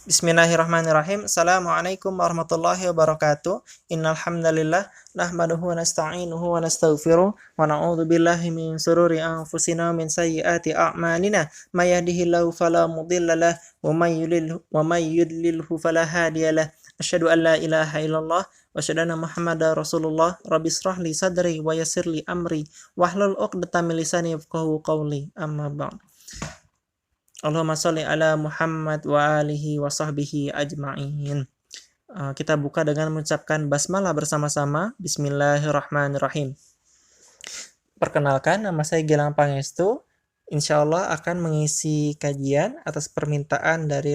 Bismillahirrahmanirrahim. Assalamualaikum warahmatullahi wabarakatuh. Innal hamdalillah nahmaduhu wa nasta'inuhu wa nastaghfiruh wa na'udzu billahi min shururi anfusina wa min sayyiati a'malina. May yahdihillahu fala mudhillalah wa may yudlilhu fala hadiyalah. Asyhadu an la ilaha illallah wa asyhadu anna Muhammadar Rasulullah. Rabbi shrah li sadri wa yassir li amri wahlul 'uqdatam min lisani yafqahu qawli. Amma ba'd. Allahumma sholli ala Muhammad wa alihi wa sahbihi ajma'in. Kita buka dengan mengucapkan basmalah bersama-sama. Bismillahirrahmanirrahim. Perkenalkan, nama saya Gilang Pangestu. Insya Allah akan mengisi kajian atas permintaan dari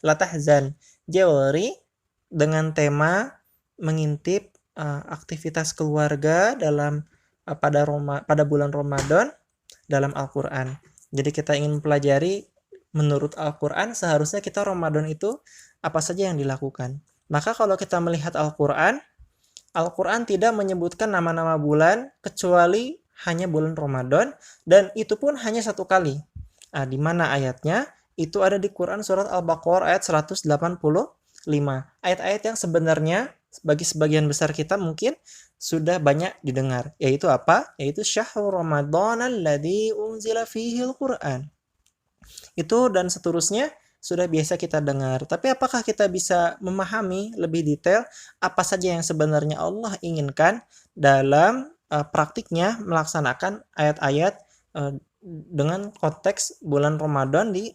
Latahzan Jewelry dengan tema mengintip aktivitas keluarga pada bulan Ramadan dalam Al-Quran. Jadi kita ingin mempelajari menurut Al-Quran seharusnya kita Ramadan itu apa saja yang dilakukan. Maka kalau kita melihat Al-Quran tidak menyebutkan nama-nama bulan kecuali hanya bulan Ramadan, dan itu pun hanya satu kali. Di mana ayatnya? Itu ada di Quran surat Al-Baqarah ayat 185. Ayat-ayat yang sebenarnya bagi sebagian besar kita mungkin sudah banyak didengar, yaitu apa? Yaitu syahrul Ramadan alladzi unzila fihi al-Qur'an. Itu dan seterusnya sudah biasa kita dengar. Tapi apakah kita bisa memahami lebih detail apa saja yang sebenarnya Allah inginkan dalam praktiknya melaksanakan ayat-ayat dengan konteks bulan Ramadan di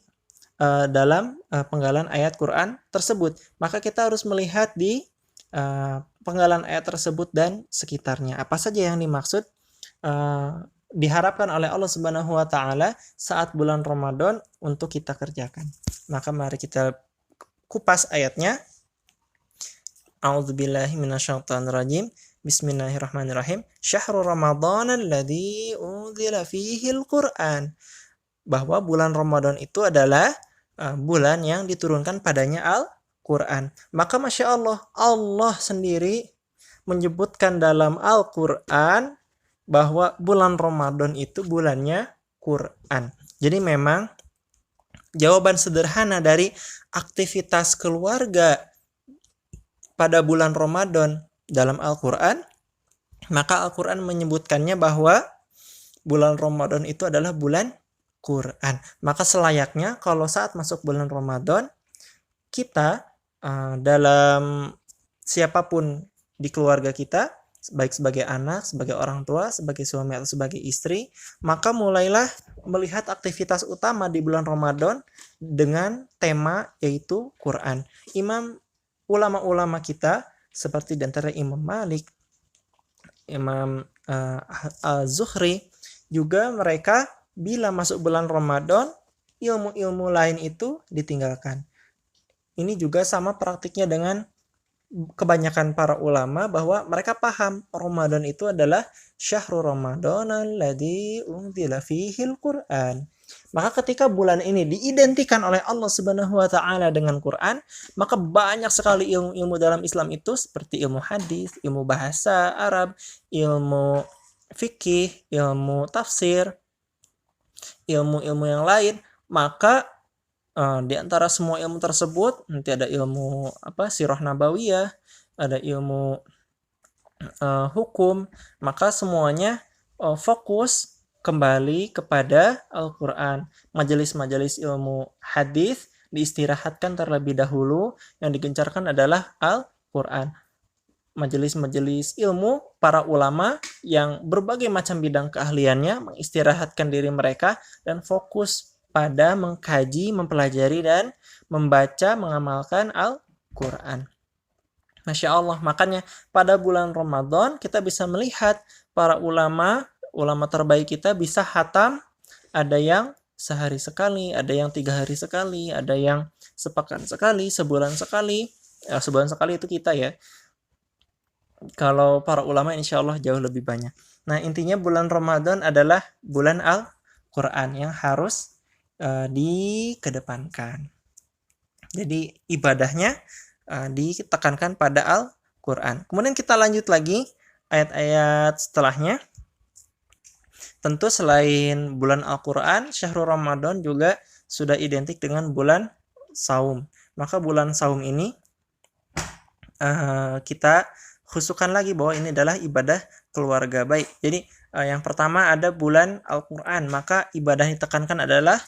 dalam penggalan ayat Quran tersebut? Maka kita harus melihat di penggalan ayat tersebut dan sekitarnya. Apa saja yang dimaksud diharapkan oleh Allah Subhanahu wa taala saat bulan Ramadan untuk kita kerjakan. Maka mari kita kupas ayatnya. A'udzubillahi minasyaitonirrajim. Bismillahirrahmanirrahim. Syahrul Ramadan alladzi unzila fihi al-Qur'an. Bahwa bulan Ramadan itu adalah bulan yang diturunkan padanya Al-Quran. Maka Masya Allah, Allah sendiri menyebutkan dalam Al-Quran bahwa bulan Ramadan itu bulannya Quran. Jadi memang jawaban sederhana dari aktivitas keluarga pada bulan Ramadan dalam Al-Quran, maka Al-Quran menyebutkannya bahwa bulan Ramadan itu adalah bulan Quran. Maka selayaknya kalau saat masuk bulan Ramadan, kita dalam siapapun di keluarga kita, baik sebagai anak, sebagai orang tua, sebagai suami atau sebagai istri, maka mulailah melihat aktivitas utama di bulan Ramadan dengan tema yaitu Quran. Ulama-ulama kita seperti di antara Imam Malik, Imam Az-Zuhri, juga mereka bila masuk bulan Ramadan, ilmu-ilmu lain itu ditinggalkan. Ini juga sama praktiknya dengan kebanyakan para ulama bahwa mereka paham Ramadan itu adalah syahrul Ramadan alladzi unzila fihil Qur'an. Maka ketika bulan ini diidentikan oleh Allah Subhanahu wa taala dengan Quran, maka banyak sekali ilmu-ilmu dalam Islam itu seperti ilmu hadis, ilmu bahasa Arab, ilmu fikih, ilmu tafsir, ilmu-ilmu yang lain. Maka di antara semua ilmu tersebut nanti ada ilmu sirah nabawiyah, ada ilmu hukum, maka semuanya fokus kembali kepada Al-Quran. Majelis-majelis ilmu hadis diistirahatkan terlebih dahulu, yang digencarkan adalah Al-Quran. Majelis-majelis ilmu para ulama yang berbagai macam bidang keahliannya mengistirahatkan diri mereka dan fokus pada mengkaji, mempelajari, dan membaca, mengamalkan Al-Quran. Masya Allah, makanya pada bulan Ramadan kita bisa melihat para ulama terbaik kita bisa khatam, ada yang sehari sekali, ada yang 3 hari sekali, ada yang sepekan sekali, sebulan sekali. Sebulan sekali itu kita ya. Kalau para ulama insya Allah jauh lebih banyak. Nah, intinya bulan Ramadan adalah bulan Al-Quran yang harus dikedepankan. Jadi ibadahnya ditekankan pada Al-Quran. Kemudian kita lanjut lagi ayat-ayat setelahnya. Tentu selain bulan Al-Quran, syahrul Ramadan juga sudah identik dengan bulan saum. maka bulan saum ini kita khususkan lagi bahwa ini adalah ibadah keluarga. Baik, jadi yang pertama ada bulan Al-Quran, maka ibadah yang ditekankan adalah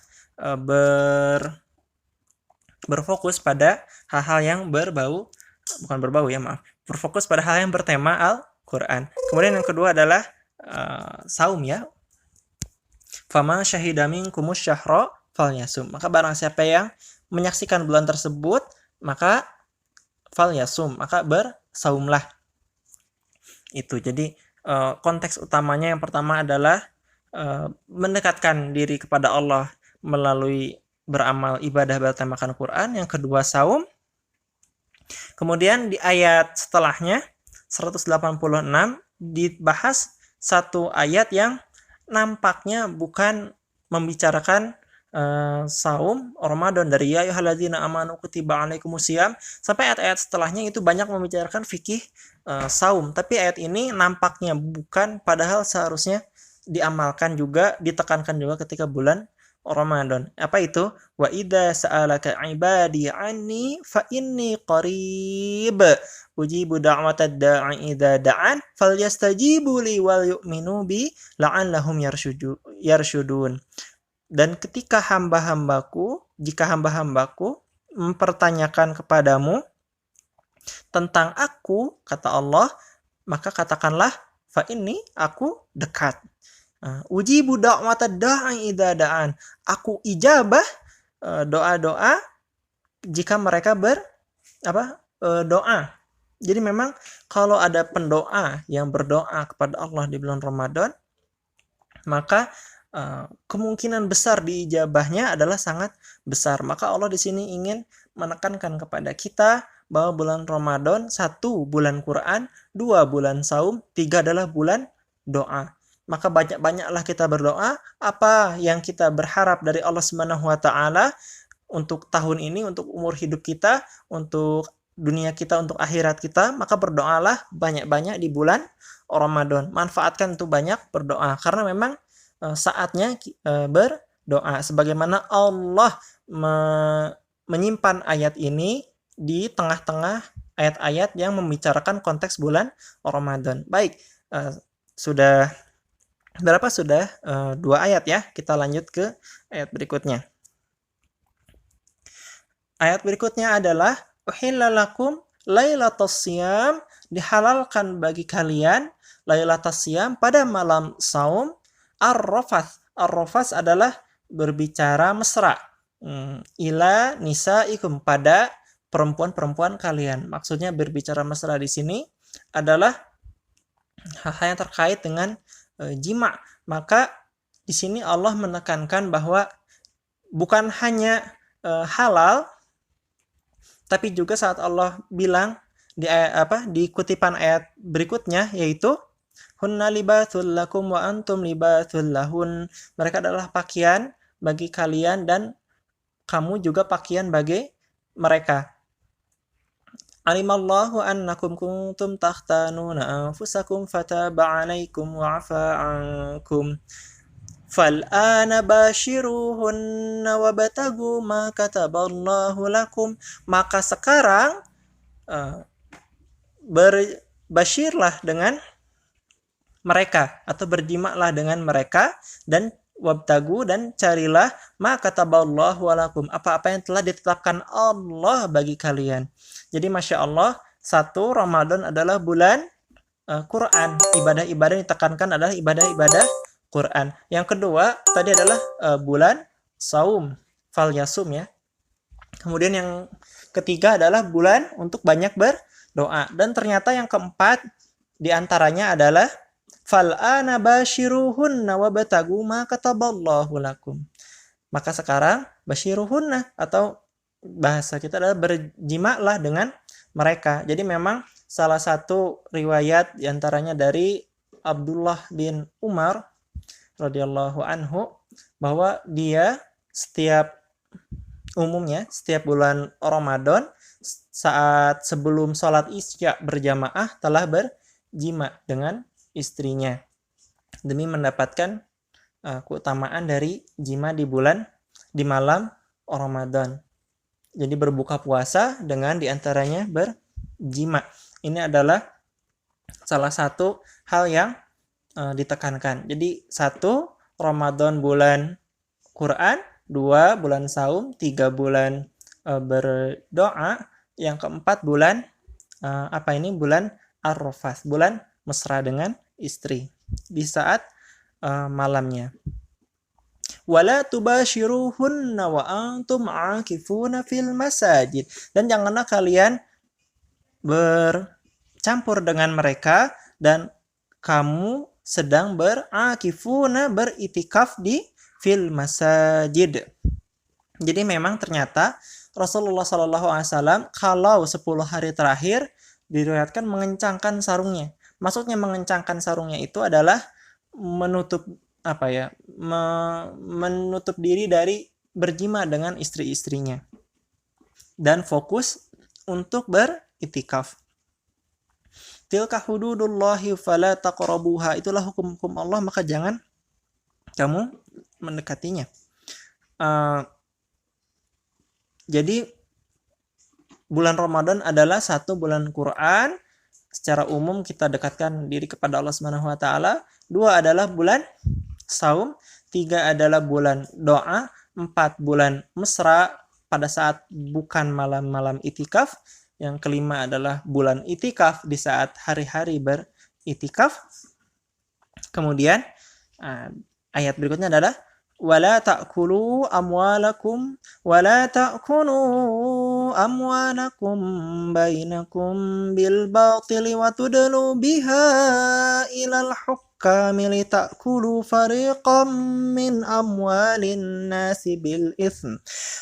berfokus pada hal-hal yang berfokus pada hal yang bertema Al-Quran. Kemudian yang kedua adalah saum ya. Fama syahida minkumus syahra falyasum. Maka barang siapa yang menyaksikan bulan tersebut, maka falyasum, maka bersaumlah. Itu. Jadi konteks utamanya yang pertama adalah mendekatkan diri kepada Allah melalui beramal ibadah bertemakan Quran. Yang kedua saum. Kemudian di ayat setelahnya 186 dibahas satu ayat yang nampaknya bukan membicarakan saum Ramadan, dari ya ayyuhalladzina amanu kutiba alaikumusiyam sampai ayat-ayat setelahnya itu banyak membicarakan fikih saum, tapi ayat ini nampaknya bukan, padahal seharusnya diamalkan juga, ditekankan juga ketika bulan Ramadan. Apa itu? Wa idza sa'alaka ibadi anni fa inni qarib ujibu da'watad da'i idza da'an falyastajibu li wal yu'minu bi la'allahum yarshudun. Dan ketika jika hamba-hambaku mempertanyakan kepadamu tentang aku, kata Allah, maka katakanlah fa inni, aku dekat. Ujibu da'watad da'i idza da'an. Aku ijabah doa-doa jika mereka doa. Jadi memang kalau ada pendoa yang berdoa kepada Allah di bulan Ramadan, maka kemungkinan besar diijabahnya adalah sangat besar. Maka Allah di sini ingin menekankan kepada kita bahwa bulan Ramadan 1 bulan Quran, 2 bulan saum, 3 adalah bulan doa. Maka banyak-banyaklah kita berdoa, apa yang kita berharap dari Allah Subhanahu wa taala untuk tahun ini, untuk umur hidup kita, untuk dunia kita, untuk akhirat kita, maka berdoalah banyak-banyak di bulan Ramadan. Manfaatkan untuk banyak berdoa, karena memang saatnya berdoa. Sebagaimana Allah menyimpan ayat ini di tengah-tengah ayat-ayat yang membicarakan konteks bulan Ramadan. Baik, sudah 2 ayat ya. Kita lanjut ke ayat berikutnya. Ayat berikutnya adalah uhilla lakum lailatas syiyam, dihalalkan bagi kalian lailatas syiyam pada malam saum, ar-rafath. Ar-rafath adalah berbicara mesra. Ila nisaikum, pada perempuan-perempuan kalian. Maksudnya berbicara mesra di sini adalah hal yang terkait dengan jima. Maka di sini Allah menekankan bahwa bukan hanya halal, tapi juga saat Allah bilang di kutipan ayat berikutnya, yaitu hunna libasul lakum wa antum libasul lahun. Mereka adalah pakaian bagi kalian dan kamu juga pakaian bagi mereka. Alimallahu annakum kuntum takhtanuna anfusakum fataba alaikum wa afa ankum fal'ana bashiruhunna wabtagu ma kataballahu lakum. Maka sekarang berbashirlah dengan mereka atau berjimaklah dengan mereka, dan wabtagu, dan carilah ma kataballahu lakum, apa-apa yang telah ditetapkan Allah bagi kalian. Jadi Masya Allah, 1 Ramadan adalah bulan Quran. Ibadah-ibadah yang ditekankan adalah ibadah-ibadah Quran. Yang kedua tadi adalah bulan saum, falyasum ya. Kemudian yang ketiga adalah bulan untuk banyak berdoa. Dan ternyata yang keempat diantaranya adalah fal'ana bashiruhunna wabtagu ma kataballahu lakum. Maka sekarang bashiruhunna, atau bahasa kita adalah berjimaklah dengan mereka. Jadi memang salah satu riwayat diantaranya dari Abdullah bin Umar radhiyallahu anhu, bahwa dia setiap bulan Ramadan saat sebelum sholat isya berjamaah telah berjima dengan istrinya demi mendapatkan keutamaan dari jima di malam Ramadan. Jadi berbuka puasa dengan diantaranya berjima. Ini adalah salah satu hal yang ditekankan. Jadi 1, Ramadan bulan Quran, 2, bulan saum, 3, bulan berdoa, yang keempat bulan bulan Ar-Rafath, bulan mesra dengan istri di saat malamnya. Wala tubashiruhunna wa antum aakifuna fil masajid. Dan janganlah kalian bercampur dengan mereka dan kamu sedang berakifuna, beritikaf di fil masajid. Jadi memang ternyata Rasulullah SAW kalau 10 hari terakhir diriwayatkan mengencangkan sarungnya. Maksudnya mengencangkan sarungnya itu adalah menutup menutup diri dari berjima dengan istri-istrinya dan fokus untuk beritikaf. Tilka hududullahi fala taqrabuha. Itulah hukum-hukum Allah, maka jangan kamu mendekatinya. Jadi bulan Ramadan adalah 1 bulan Quran. Secara umum kita dekatkan diri kepada Allah Subhanahu wa taala. 2 adalah bulan saum, 3 adalah bulan doa, 4 bulan mesra pada saat bukan malam-malam itikaf, yang kelima adalah bulan itikaf di saat hari-hari beritikaf. Kemudian ayat berikutnya adalah wala ta'kulu amwalakum bainakum bil batili wa tudlu biha ilal hukami litakulu fariqam min amwalin nasi bil itsm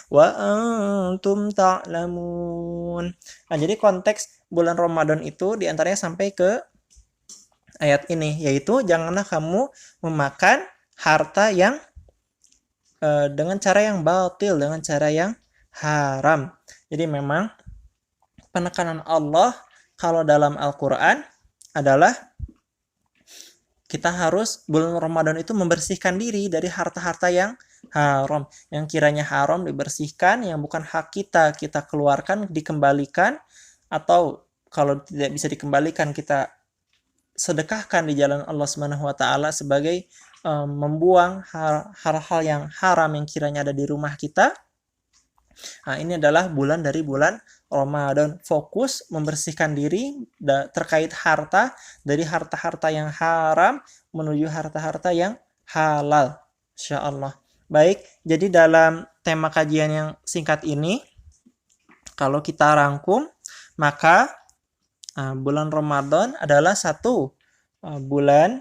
wa antum ta'lamun. Jadi konteks bulan Ramadan itu diantaranya sampai ke ayat ini, yaitu janganlah kamu memakan harta yang dengan cara yang batil, dengan cara yang haram. Jadi memang penekanan Allah kalau dalam Al-Quran adalah kita harus bulan Ramadan itu membersihkan diri dari harta-harta yang haram. Yang kiranya haram dibersihkan, yang bukan hak kita keluarkan, dikembalikan, atau kalau tidak bisa dikembalikan kita sedekahkan di jalan Allah Subhanahu wa taala sebagai membuang hal-hal yang haram yang kiranya ada di rumah kita. Ini adalah bulan dari bulan Ramadan. Fokus membersihkan diri terkait harta, dari harta-harta yang haram menuju harta-harta yang halal. Insyaallah. Baik, jadi dalam tema kajian yang singkat ini, kalau kita rangkum, maka bulan Ramadan adalah 1 bulan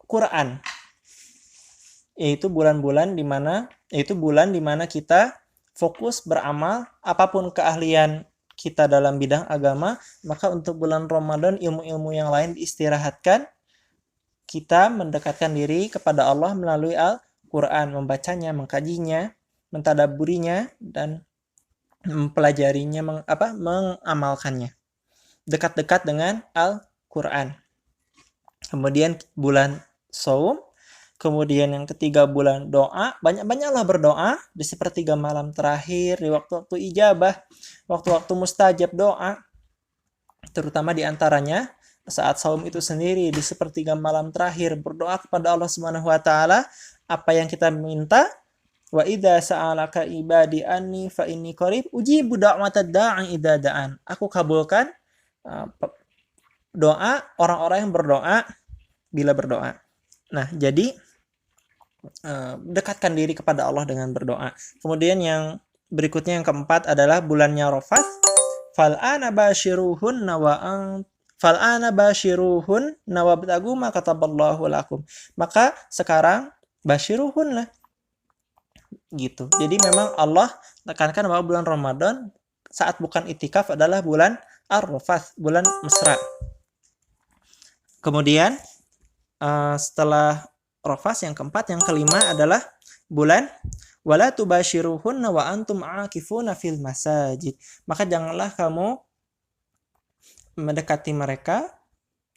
Quran, yaitu bulan di mana kita fokus beramal, apapun keahlian kita dalam bidang agama, maka untuk bulan Ramadan ilmu-ilmu yang lain diistirahatkan, kita mendekatkan diri kepada Allah melalui Al-Quran, membacanya, mengkajinya, mentadabburinya, dan mempelajarinya, mengamalkannya. Dekat-dekat dengan Al-Quran. Kemudian bulan saum, kemudian yang ketiga bulan doa. Banyak-banyaklah berdoa di sepertiga malam terakhir, di waktu-waktu ijabah, waktu-waktu mustajab doa. Terutama di antaranya saat saum itu sendiri, di sepertiga malam terakhir, berdoa kepada Allah Subhanahu wa taala apa yang kita minta. Wa idza sa'alaka ibadi anni fa inni qarib ujibu da'watad da'i idza da'an. Aku kabulkan doa orang-orang yang berdoa bila berdoa. Nah, jadi dekatkan diri kepada Allah dengan berdoa. Kemudian yang berikutnya, yang keempat adalah bulannya Rafath. Fal'ana bashiruhunna wabtagu ma kataballahu lakum. Maka sekarang bashiruhun lah. Gitu. Jadi memang Allah tekankan bahwa bulan Ramadan saat bukan itikaf adalah bulan Ar-Rafath, bulan mesra. Kemudian setelah Rafath yang keempat, yang kelima adalah bulan wala tubashiruhunna wa antum aakifuna fil masajid. Maka janganlah kamu mendekati mereka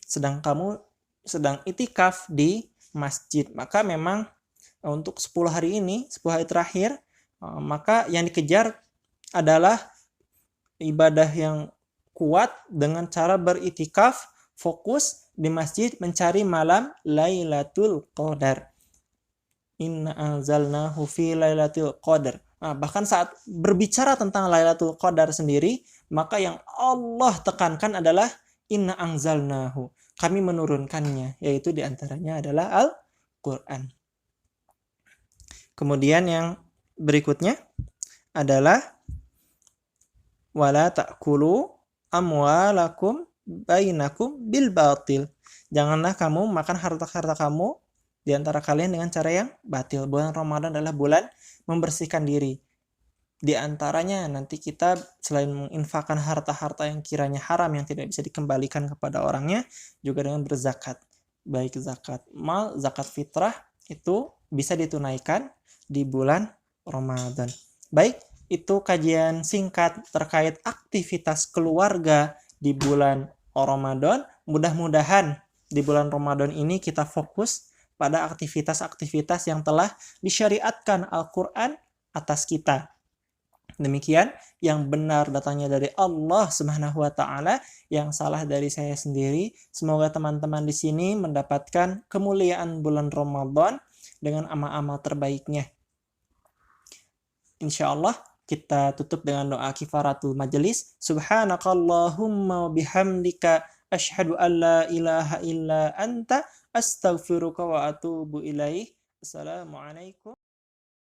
sedang kamu sedang itikaf di masjid. Maka memang untuk 10 hari ini, 10 hari terakhir, Maka yang dikejar adalah ibadah yang kuat dengan cara beritikaf, fokus di masjid mencari malam Lailatul Qadar. Inna anzalnahu fi Lailatul Qadar. Bahkan saat berbicara tentang Lailatul Qadar sendiri, maka yang Allah tekankan adalah inna anzalnahu. Kami menurunkannya, yaitu diantaranya adalah Al-Quran. Kemudian yang berikutnya adalah wala ta'kulu amwalakum bainakum bil batil. Janganlah kamu makan harta-harta kamu di antara kalian dengan cara yang batil. Bulan Ramadan adalah bulan membersihkan diri. Di antaranya nanti kita selain menginfakkan harta-harta yang kiranya haram yang tidak bisa dikembalikan kepada orangnya, juga dengan berzakat. Baik zakat mal, zakat fitrah itu bisa ditunaikan di bulan Ramadan. Baik, itu kajian singkat terkait aktivitas keluarga di bulan Ramadan. Mudah-mudahan di bulan Ramadan ini kita fokus pada aktivitas-aktivitas yang telah disyariatkan Al-Quran atas kita. Demikian, yang benar datangnya dari Allah Subhanahu wa taala, yang salah dari saya sendiri. Semoga teman-teman di sini mendapatkan kemuliaan bulan Ramadan dengan amal-amal terbaiknya. Insyaallah kita tutup dengan doa kifaratul majelis. Subhanakallahumma wa bihamdika asyhadu an la ilaha illa anta astaghfiruka wa atubu ilaih. Assalamualaikum.